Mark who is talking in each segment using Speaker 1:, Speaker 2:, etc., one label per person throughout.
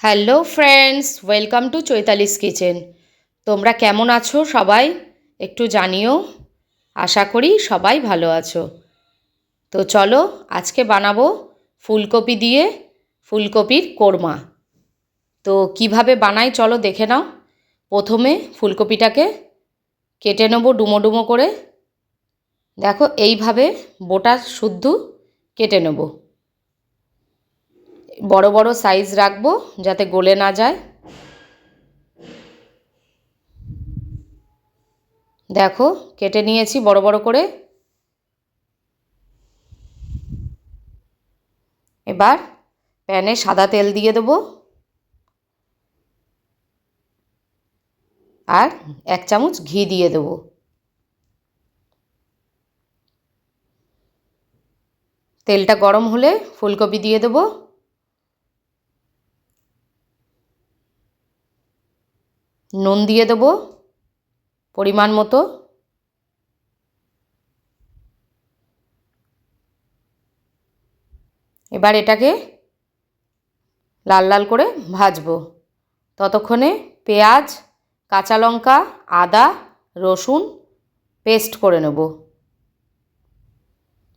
Speaker 1: Hello friends, welcome to Chaitali's kitchen. তোমরা কেমন আছো সবাই? একটু জানিও। আশা করি সবাই ভালো আছো। তো চলো আজকে বানাবো ফুলকপি দিয়ে ফুলকপির কোরমা। তো কিভাবে বানাই চলো দেখে নাও। প্রথমে ফুলকপিটাকে কেটে নেবো ডুমো ডুমো করে। দেখো এইভাবে বোটা শুদ্ধ কেটে নেব। বড় বড় সাইজ রাখবো যাতে গলে না যায়। দেখো কেটে নিয়েছি বড় বড় করে। এবার প্যানে সাদা তেল দিয়ে দেবো আর 1 চামচ ঘি দিয়ে দেবো। তেলটা গরম হলে ফুলকপি দিয়ে দেবো। নুন দিয়ে দেবো পরিমাণ মতো। এবার এটাকে লাল লাল করে ভাজবো। ততক্ষণে পেঁয়াজ, কাঁচা লঙ্কা, আদা, রসুন পেস্ট করে নেব।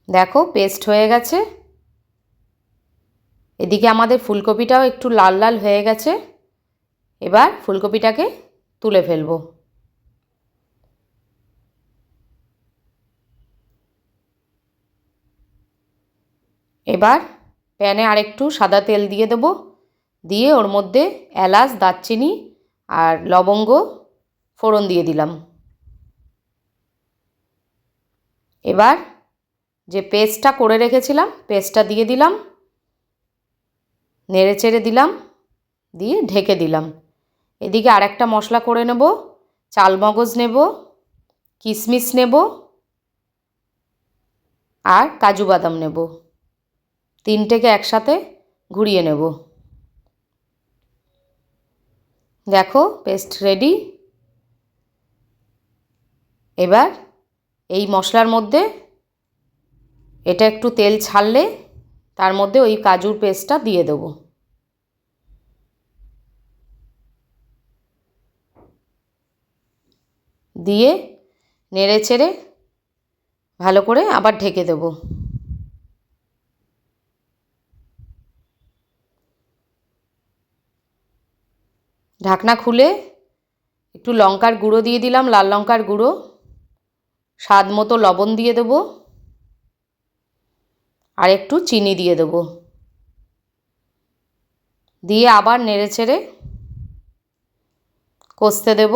Speaker 1: দেখো পেস্ট হয়ে গেছে। এদিকে আমাদের ফুলকপিটাও একটু লাল লাল হয়ে গেছে। এবার ফুলকপিটাকে তুলে ফেলবো। এবার প্যানে আরেকটু সাদা তেল দিয়ে দেবো। দিয়ে ওর মধ্যে এলাচ, দারচিনি আর লবঙ্গ ফোড়ন দিয়ে দিলাম। এবার যে পেস্টটা করে রেখেছিলাম পেস্টটা দিয়ে দিলাম, নেড়ে চেড়ে দিলাম, দিয়ে ঢেকে দিলাম। এদিকে আরেকটা মশলা করে নেব। চালমগজ নেব, কিশমিশ নেব আর কাজু বাদাম নেব। তিনটেকে একসাথে ঘুরিয়ে নেব। দেখো পেস্ট রেডি। এবার এই মশলার মধ্যে এটা একটু তেল ছাড়লে তার মধ্যে ওই কাজুর পেস্টটা দিয়ে দেবো। দিয়ে নেড়ে চেড়ে ভালো করে আবার ঢেকে দেবো। ঢাকনা খুলে একটু লঙ্কার গুঁড়ো দিয়ে দিলাম, লাল লঙ্কার গুঁড়ো। স্বাদ মতো লবণ দিয়ে দেবো আর একটু চিনি দিয়ে দেবো। দিয়ে আবার নেড়ে চেড়ে কষতে দেব।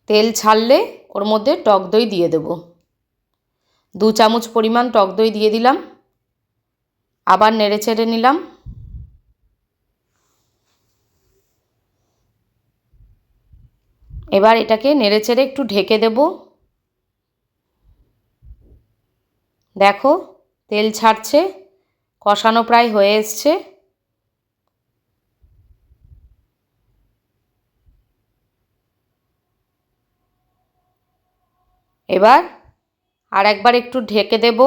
Speaker 1: তেল ছাড়লে ওর মধ্যে টক দই দিয়ে দেব। 2 চামচ পরিমাণ টক দই দিয়ে দিলাম। আবার নেড়ে চেড়ে নিলাম। এবার এটাকে নেড়ে চেড়ে একটু ঢেকে দেব। দেখো তেল ছাড়ছে, কষানো প্রায় হয়ে এসছে। এবার আর একবার একটু ঢেকে দেব।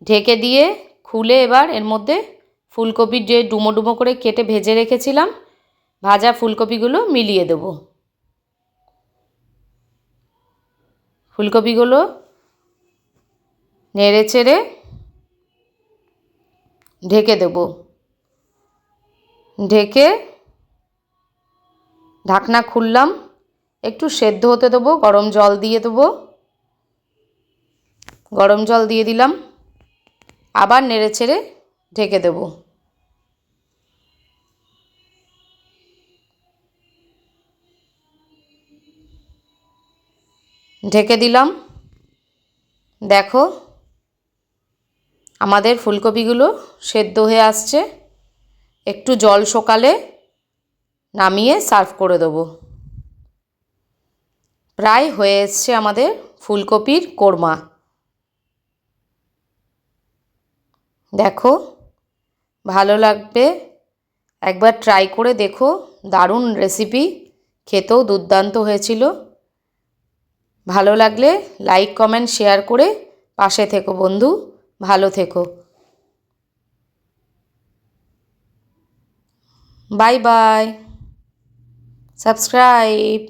Speaker 1: ঢেকে দিয়ে খুলে এবার এর মধ্যে ফুলকপির যে ডুমো ডুমো করে কেটে ভেজে রেখেছিলাম ভাজা ফুলকপিগুলো মিলিয়ে দেব। ফুলকপিগুলো নেড়ে চেড়ে ঢেকে দেব। ঢেকে ঢাকনা খুললাম, একটু সেদ্ধ হতে দেবো। গরম জল দিয়ে দেবো। গরম জল দিয়ে দিলাম। আবার নেড়ে চেড়ে ঢেকে দেব। ঢেকে দিলাম। দেখো আমাদের ফুলকপিগুলো সেদ্ধ হয়ে আসছে। একটু জল শোকালে নামিয়ে সার্ভ করে দেবো। প্রায় হয়ে এসছে আমাদের ফুলকপির কোরমা। দেখো ভালো লাগবে, একবার ট্রাই করে দেখো। দারুণ রেসিপি, খেতেও দুর্দান্ত হয়েছিল। ভালো লাগলে লাইক, কমেন্ট, শেয়ার করে পাশে থেকো বন্ধু। ভালো থেকো। Bye bye. সাবস্ক্রাইব।